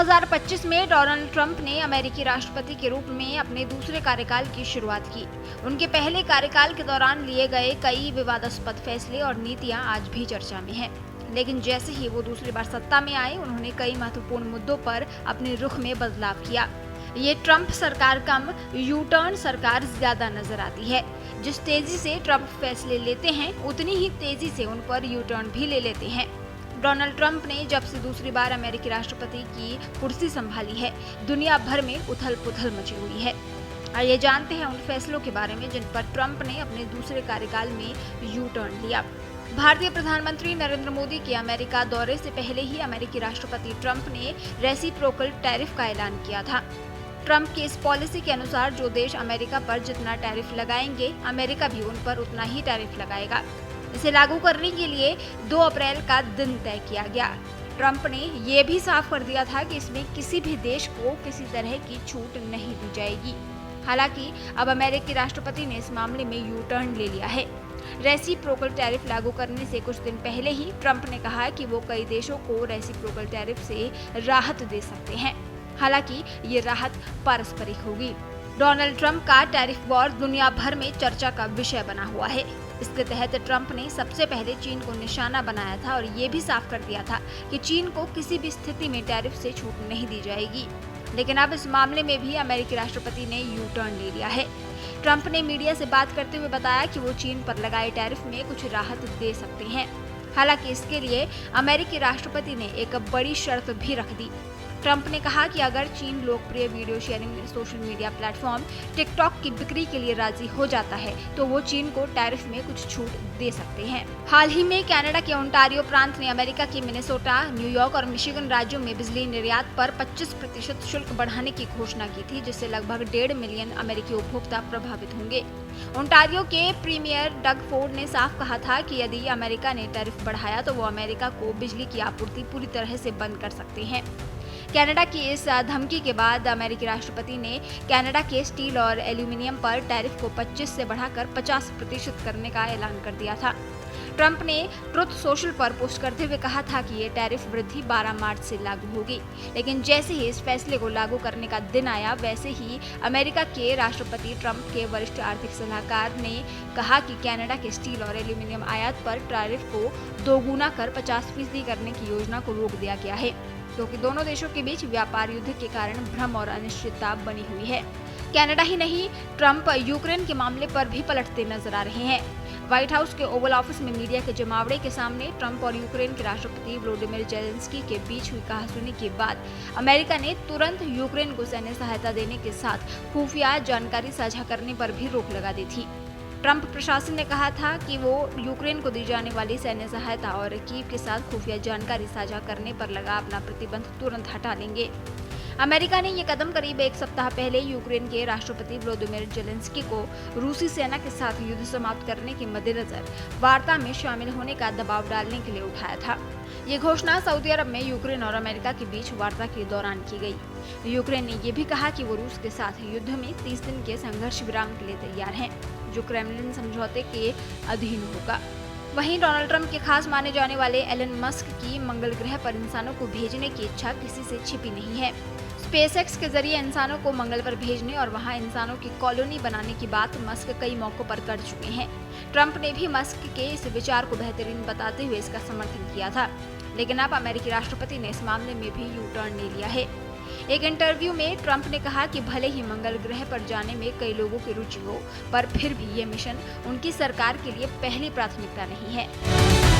2025 में Donald Trump ने अमेरिकी राष्ट्रपति के रूप में अपने दूसरे कार्यकाल की शुरुआत की। उनके पहले कार्यकाल के दौरान लिए गए कई विवादास्पद फैसले और नीतियां आज भी चर्चा में हैं। लेकिन जैसे ही वो दूसरी बार सत्ता में आए, उन्होंने कई महत्वपूर्ण मुद्दों पर अपने रुख में बदलाव किया। ये ट्रंप सरकार कम यू टर्न सरकार ज्यादा नजर आती है। जिस तेजी से ट्रंप फैसले लेते हैं, उतनी ही तेजी से उन पर यू टर्न भी ले लेते हैं। डोनाल्ड ट्रंप ने जब से दूसरी बार अमेरिकी राष्ट्रपति की कुर्सी संभाली है, दुनिया भर में उथल-पुथल मची हुई है। आइए जानते हैं उन फैसलों के बारे में जिन पर ट्रंप ने अपने दूसरे कार्यकाल में यू टर्न लिया। भारतीय प्रधानमंत्री नरेंद्र मोदी के अमेरिका दौरे से पहले ही अमेरिकी राष्ट्रपति ट्रंप ने रेसिप्रोकल टैरिफ का ऐलान किया था। ट्रंप की इस पॉलिसी के अनुसार जो देश अमेरिका पर जितना टैरिफ लगाएंगे, अमेरिका भी उन पर उतना ही टैरिफ लगाएगा। इसे लागू करने के लिए 2 अप्रैल का दिन तय किया गया। ट्रंप ने ये भी साफ कर दिया था कि इसमें किसी भी देश को किसी तरह की छूट नहीं दी जाएगी। हालांकि अब अमेरिकी राष्ट्रपति ने इस मामले में यू टर्न ले लिया है। रेसिप्रोकल टैरिफ लागू करने से कुछ दिन पहले ही ट्रंप ने कहा कि वो कई देशों को रेसिप्रोकल टैरिफ से राहत दे सकते हैं। हालांकि ये राहत पारस्परिक होगी। डोनाल्ड ट्रंप का टैरिफ वॉर दुनिया भर में चर्चा का विषय बना हुआ है। इसके तहत ट्रंप ने सबसे पहले चीन को निशाना बनाया था और ये भी साफ कर दिया था कि चीन को किसी भी स्थिति में टैरिफ से छूट नहीं दी जाएगी। लेकिन अब इस मामले में भी अमेरिकी राष्ट्रपति ने यू टर्न ले लिया है। ट्रंप ने मीडिया से बात करते हुए बताया कि वो चीन पर लगाए टैरिफ में कुछ राहत दे सकते हैं। हालांकि इसके लिए अमेरिकी राष्ट्रपति ने एक बड़ी शर्त भी रख दी। ट्रंप ने कहा कि अगर चीन लोकप्रिय video sharing social media platform TikTok की बिक्री के लिए राजी हो जाता है, तो वो चीन को टैरिफ में कुछ छूट दे सकते हैं। हाल ही में कनाडा के ओंटारियो प्रांत ने अमेरिका के मिनेसोटा, न्यूयॉर्क और मिशिगन राज्यों में बिजली निर्यात पर 25% शुल्क बढ़ाने की घोषणा की थी, जिससे लगभग 1.5 मिलियन अमेरिकी उपभोक्ता प्रभावित होंगे। ओंटारियो के प्रीमियर डग फोर्ड ने साफ कहा था कि यदि अमेरिका ने टैरिफ बढ़ाया तो वो अमेरिका को बिजली की आपूर्ति पूरी तरह से बंद कर सकते हैं। कनाडा की इस धमकी के बाद अमेरिकी राष्ट्रपति ने कनाडा के स्टील और एल्यूमिनियम पर टैरिफ को 25 से बढ़ाकर 50% करने का ऐलान कर दिया था। ट्रंप ने ट्रुथ सोशल पर पोस्ट करते हुए कहा था कि ये टैरिफ वृद्धि 12 मार्च से लागू होगी। लेकिन जैसे ही इस फैसले को लागू करने का दिन आया, वैसे ही अमेरिका के राष्ट्रपति ट्रंप के वरिष्ठ आर्थिक सलाहकार ने कहा कि कनाडा के स्टील और एल्यूमिनियम आयात पर टैरिफ को दोगुना कर 50% करने की योजना को रोक दिया गया है, क्योंकि दोनों देशों के बीच व्यापार युद्ध के कारण भ्रम और अनिश्चितता बनी हुई है। कनाडा ही नहीं, ट्रंप यूक्रेन के मामले पर भी पलटते नजर आ रहे हैं। व्हाइट हाउस के ओवल ऑफिस में मीडिया के जमावड़े के सामने ट्रंप और यूक्रेन के राष्ट्रपति वोलोदिमीर ज़ेलेंस्की के बीच हुई कहासुनी के बाद अमेरिका ने तुरंत यूक्रेन को सैन्य सहायता देने के साथ खुफिया जानकारी साझा करने पर भी रोक लगा दी थी। ट्रंप प्रशासन ने कहा था कि वो यूक्रेन को दी जाने वाली सैन्य सहायता और कीव के साथ खुफिया जानकारी साझा करने पर लगा अपना प्रतिबंध तुरंत हटा लेंगे। अमेरिका ने ये कदम करीब 1 सप्ताह पहले यूक्रेन के राष्ट्रपति वोलोदिमीर ज़ेलेंस्की को रूसी सेना के साथ युद्ध समाप्त करने के मद्देनजर वार्ता में शामिल होने का दबाव डालने के लिए उठाया था। ये घोषणा सऊदी अरब में यूक्रेन और अमेरिका के बीच वार्ता के दौरान की गई। यूक्रेन ने ये भी कहा कि वो रूस के साथ युद्ध में 30 दिन के संघर्ष विराम के लिए तैयार है, जो क्रेमलिन समझौते के अधीन होगा। वहीं डोनाल्ड ट्रंप के खास माने जाने वाले एलन मस्क की मंगल ग्रह पर इंसानों को भेजने की इच्छा किसी से छिपी नहीं है। स्पेसएक्स के जरिए इंसानों को मंगल पर भेजने और वहां इंसानों की कॉलोनी बनाने की बात मस्क कई मौकों पर कर चुके हैं। ट्रंप ने भी मस्क के इस विचार को बेहतरीन बताते हुए इसका समर्थन किया था, लेकिन अब अमेरिकी राष्ट्रपति ने इस मामले में भी यू टर्न ले लिया है। एक इंटरव्यू में ट्रंप ने कहा कि भले ही मंगल ग्रह पर जाने में कई लोगों की रुचि हो, पर फिर भी ये मिशन उनकी सरकार के लिए पहली प्राथमिकता नहीं है।